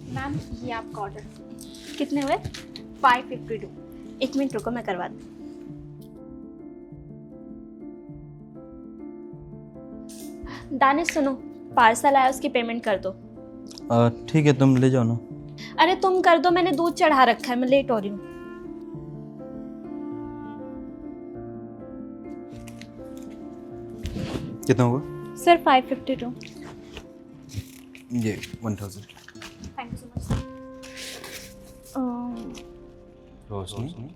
Ma'am ये आपका order. कितने हुए? 552। एक मिनट रुको, मैं करवा दूँ। दानिश सुनो, पार्सल आया, उसकी पेमेंट कर दो। ठीक है, तुम ले जाओ ना। अरे तुम कर दो, मैंने दूध चढ़ा रखा है, मैं लेट हो रही हूँ। कितना हुआ? सर 552। ये 1000। Thank you so much. Roshni,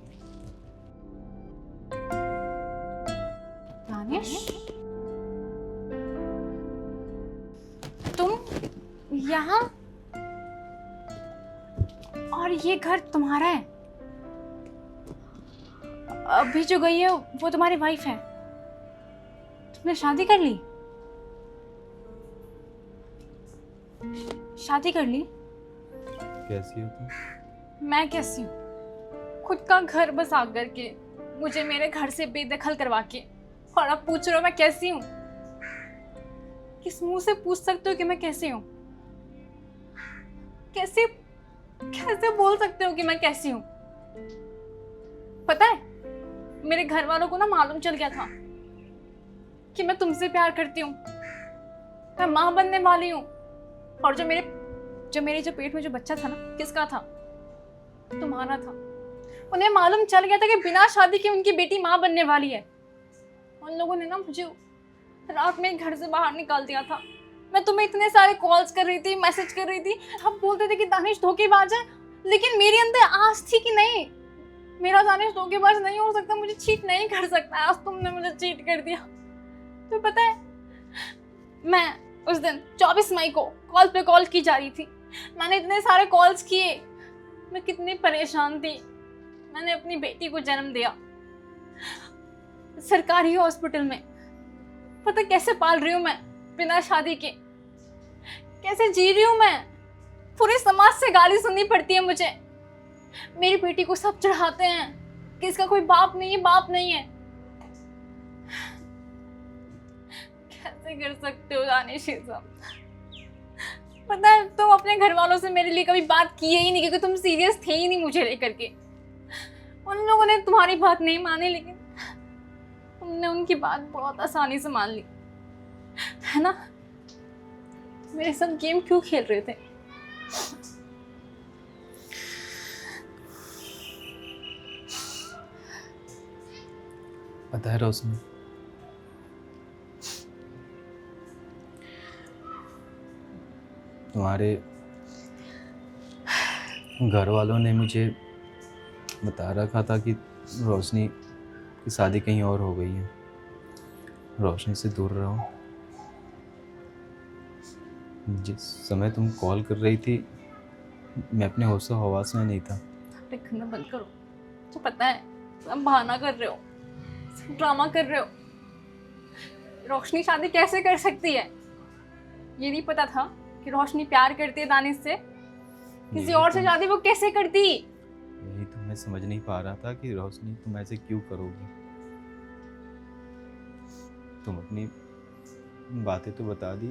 Danish, तुम यहाँ? और ये घर तुम्हारा है? अभी जो गई है वो तुम्हारी वाइफ है? तुमने शादी कर ली? शादी कर ली? कैसी हो तुम? मैं कैसी हूँ? खुद का घर बसा करके मुझे मेरे घर से बेदखल करवा के, और अब पूछ रहे हो मैं कैसी हूँ? किस मुंह से पूछ सकते हो कि मैं कैसी हूँ? कैसे कैसे बोल सकते हो कि मैं कैसी हूँ? पता है, मेरे घर वालों को ना मालूम चल गया था कि मैं तुमसे प्यार करती हूँ, मैं माँ बनने वाली हूँ। और जो मेरे पेट में जो बच्चा था ना, किसका था? तुम्हारा था। उन्हें मालूम चल गया था कि बिना शादी के उनकी बेटी माँ बनने वाली है। उन लोगों ने ना मुझे रात में घर से बाहर निकाल दिया था। मैं तुम्हें इतने सारे कॉल्स कर रही थी, मैसेज कर रही थी, सब बोलते थे कि दानिश धोखेबाज है, लेकिन मेरे अंदर आस थी कि नहीं, मेरा दानिश धोखेबाज नहीं हो सकता, मुझे चीट नहीं कर सकता। आज तुमने मुझे चीट कर दिया। तो पता है, मैं उस दिन 24 मई को कॉल पे कॉल की जा रही थी, मैंने इतने सारे कॉल्स किए, मैं कितनी परेशान थी। मैंने अपनी बेटी को जन्म दिया सरकारी हॉस्पिटल में। पता कैसे पाल रही हूँ मैं बिना शादी के, कैसे जी रही हूँ मैं। पूरे समाज से गाली सुननी पड़ती है मुझे। मेरी बेटी को सब चढ़ाते हैं कि इसका कोई बाप नहीं है, बाप नहीं है। कैसे कर सकते हो दानिश ये सब? पता है, तुम अपने घर वालों से मेरे लिए कभी बात किए ही नहीं, क्योंकि तुम सीरियस थे ही नहीं मुझे लेकर के। उन लोगों ने तुम्हारी बात नहीं मानी, लेकिन तुमने उनकी बात बहुत आसानी से मान ली, है ना? मेरे साथ गेम क्यों खेल रहे थे? पता है रोशनी, तुम्हारे घर वालों ने मुझे बता रखा था कि रोशनी की शादी कहीं और हो गई है, रोशनी से दूर रहो। जिस समय तुम कॉल कर रही थी, मैं अपने होशो हवास में नहीं था। देखना बंद करो। तो पता है, तुम बहाना कर रहे हो, ड्रामा कर रहे हो। रोशनी शादी कैसे कर सकती है? ये नहीं पता था कि रोशनी प्यार करती है दानिश से? किसी और से शादी वो कैसे करती? यही तो मैं समझ नहीं पा रहा था कि रोशनी तुम ऐसे क्यों करोगी। तुम अपनी बातें तो बता दी,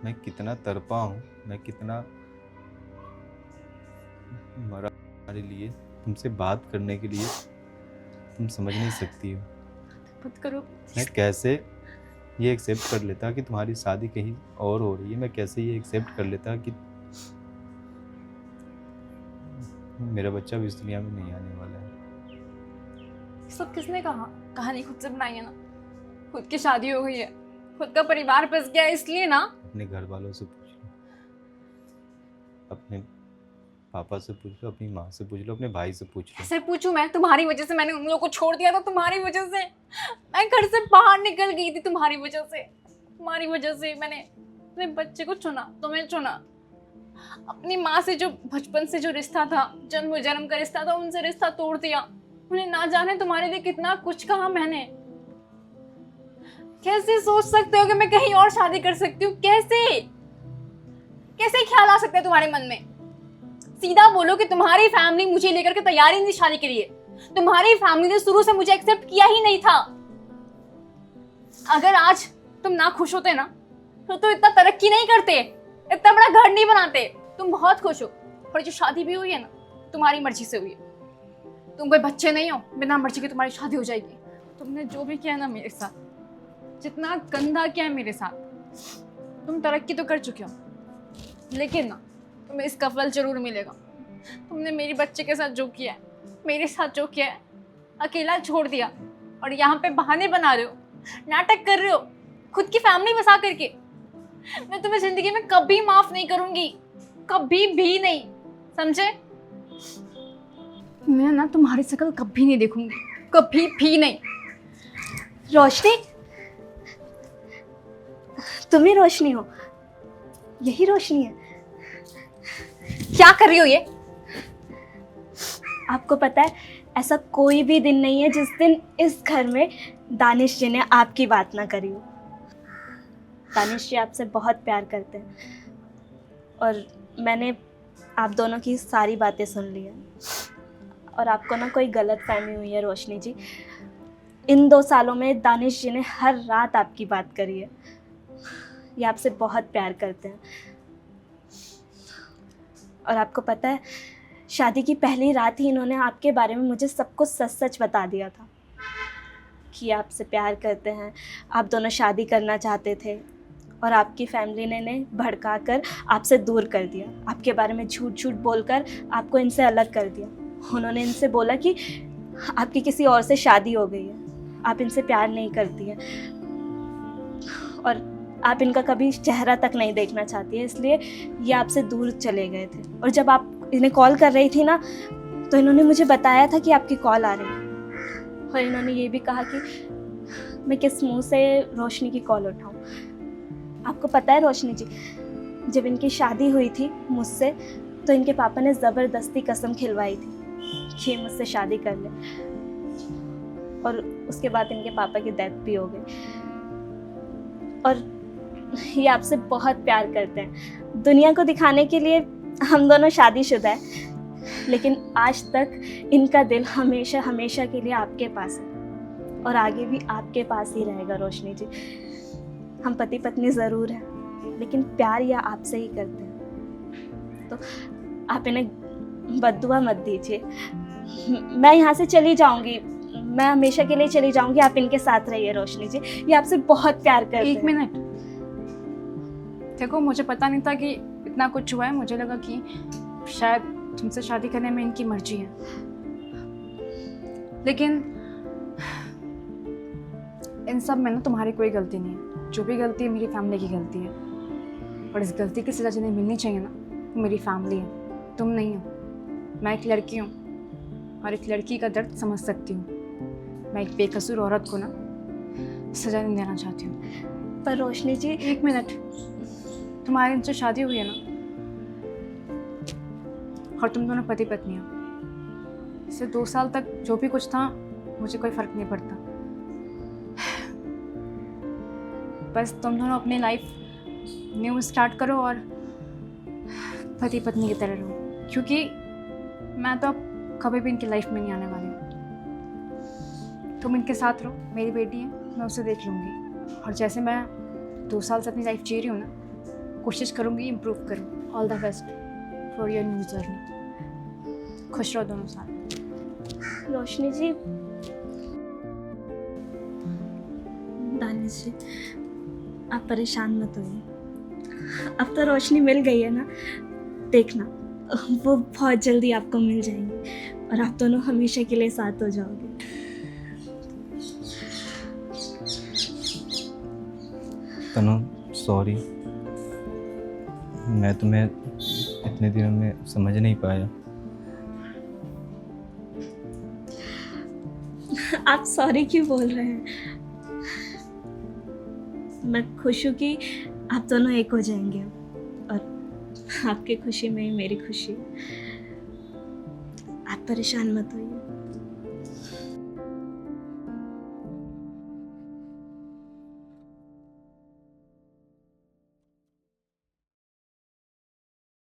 मैं कितना तड़पा हूँ, मैं कितना मरा तुम्हारे लिए, तुमसे बात करने के लिए, तुम समझ नहीं सकती हो। मत करो। मैं कैसे ये एक्सेप्ट कर लेता कि तुम्हारी शादी कहीं और हो रही है? मैं कैसे ये एक्सेप्ट कर लेता कि मेरा बच्चा भी इस दुनिया में नहीं आने वाला है? सब किसने कहा? कहानी खुद से बनाई है ना। खुद की शादी हो गई है, खुद का परिवार बस गया, इसलिए ना। अपने घर वालों से पूछ लो, अपने पापा से पूछ लो, अपनी माँ से पूछ लो, अपने भाई से पूछ लो। कैसे पूछूं मैं? तुम्हारी वजह से मैंने उन लोगों को छोड़ दिया था, तुम्हारी वजह से मैं घर से बाहर निकल गई थी, तुम्हारी वजह से। तुम्हारी वजह से मैंने अपने बच्चे को चुना, तुम्हें चुना। अपनी माँ से जो बचपन से जो रिश्ता था, जन्म जन्म का रिश्ता था, उनसे रिश्ता तोड़ दिया। उन्हें ना जाने तुम्हारे लिए कितना कुछ कहा मैंने। कैसे सोच सकते हो कि मैं कहीं और शादी कर सकती हूँ? कैसे कैसे ख्याल आ सकता है तुम्हारे मन में? सीधा बोलो कि तुम्हारी फैमिली मुझे लेकर के तैयार ही नहीं शादी के लिए। तुम्हारी फैमिली ने शुरू से मुझे एक्सेप्ट किया ही नहीं था। अगर आज तुम ना खुश होते ना, तो इतना तरक्की नहीं करते, इतना बड़ा घर नहीं बनाते। तुम बहुत खुश हो, और जो शादी भी हुई है ना, तुम्हारी मर्जी से हुई है। तुम कोई बच्चे नहीं हो, बिना मर्जी के तुम्हारी शादी हो जाएगी। तुमने जो भी किया ना मेरे साथ, जितना गंदा किया है मेरे साथ, तुम तरक्की तो कर चुके हो, लेकिन ना तुम्हें इसका फल जरूर मिलेगा। तुमने मेरी बच्चे के साथ जो किया है, मेरे साथ जो किया है, अकेला छोड़ दिया, और यहाँ पे बहाने बना रहे हो, नाटक कर रहे हो खुद की फैमिली बसा करके। मैं तुम्हें जिंदगी में कभी माफ नहीं करूंगी, कभी भी नहीं, समझे? मैं ना तुम्हारी शक्ल कभी नहीं देखूंगी, कभी भी नहीं। रोशनी, तुम ही रोशनी हो? यही रोशनी है? क्या कर रही हो ये? आपको पता है, ऐसा कोई भी दिन नहीं है जिस दिन इस घर में दानिश जी ने आपकी बात ना करी हो। दानिश जी आपसे बहुत प्यार करते हैं, और मैंने आप दोनों की सारी बातें सुन ली हैं। और आपको ना कोई गलत फहमी हुई है रोशनी जी। इन 2 सालों में दानिश जी ने हर रात आपकी बात करी है। ये आपसे बहुत प्यार करते हैं। और आपको पता है, शादी की पहली रात ही इन्होंने आपके बारे में मुझे सब कुछ सच सच बता दिया था कि आपसे प्यार करते हैं, आप दोनों शादी करना चाहते थे, और आपकी फैमिली ने इन्हें भड़का कर आपसे दूर कर दिया। आपके बारे में झूठ झूठ बोलकर आपको इनसे अलग कर दिया। उन्होंने इनसे बोला कि आपकी किसी और से शादी हो गई है, आप इनसे प्यार नहीं करती हैं, और आप इनका कभी चेहरा तक नहीं देखना चाहती है, इसलिए ये आपसे दूर चले गए थे। और जब आप इन्हें कॉल कर रही थी ना, तो इन्होंने मुझे बताया था कि आपकी कॉल आ रही है, और इन्होंने ये भी कहा कि मैं किस मुंह से रोशनी की कॉल उठाऊं। आपको पता है रोशनी जी, जब इनकी शादी हुई थी मुझसे, तो इनके पापा ने ज़बरदस्ती कसम खिलवाई थी कि ये मुझसे शादी कर ले, और उसके बाद इनके पापा की डेथ भी हो गई। और ये आपसे बहुत प्यार करते हैं। दुनिया को दिखाने के लिए हम दोनों शादीशुदा हैं, लेकिन आज तक इनका दिल हमेशा हमेशा के लिए आपके पास है, और आगे भी आपके पास ही रहेगा रोशनी जी। हम पति पत्नी ज़रूर हैं, लेकिन प्यार या आपसे ही करते हैं। तो आप इन्हें बद्दुआ मत दीजिए। मैं यहाँ से चली जाऊँगी, मैं हमेशा के लिए चली जाऊँगी, आप इनके साथ रहिए रोशनी जी। ये आपसे बहुत प्यार करते हैं। 1 मिनट देखो, मुझे पता नहीं था कि इतना कुछ हुआ है। मुझे लगा कि शायद तुमसे शादी करने में इनकी मर्जी है, लेकिन इन सब में ना तुम्हारी कोई गलती नहीं है। जो भी गलती है मेरी फैमिली की गलती है, और इस गलती की सजा जिन्हें मिलनी चाहिए ना, वो मेरी फैमिली है, तुम नहीं हो। मैं एक लड़की हूँ, और एक लड़की का दर्द समझ सकती हूँ। मैं एक बेकसूर औरत को ना सजा नहीं देना चाहती हूँ। पर रोशनी जी, 1 मिनट, तुम्हारी इनसे शादी हुई है ना, और तुम दोनों पति पत्नी हो। इससे 2 साल तक जो भी कुछ था मुझे कोई फर्क नहीं पड़ता। बस तुम दोनों अपनी लाइफ न्यू स्टार्ट करो और पति पत्नी की तरह रहो, क्योंकि मैं तो अब कभी भी इनकी लाइफ में नहीं आने वाली हूँ। तुम इनके साथ रहो, मेरी बेटी है, मैं उसे देख लूँगी, और जैसे मैं 2 साल से अपनी लाइफ जी रही हूँ ना, कोशिश करूँगी इम्प्रूव करूँ। All the best for your new journey. खुश रहो दोनों साथ। रोशनी जी, दानिश जी, आप परेशान मत होइए। अब तो रोशनी मिल गई है ना, देखना वो बहुत जल्दी आपको मिल जाएंगी, और आप दोनों हमेशा के लिए साथ हो जाओगे। तनु, सॉरी, मैं तुम्हें इतने दिनों में समझ नहीं पाया। आप सॉरी क्यों बोल रहे हैं? मैं खुश हूँ कि आप दोनों एक हो जाएंगे, और आपकी खुशी में ही मेरी खुशी है। आप परेशान मत होइए।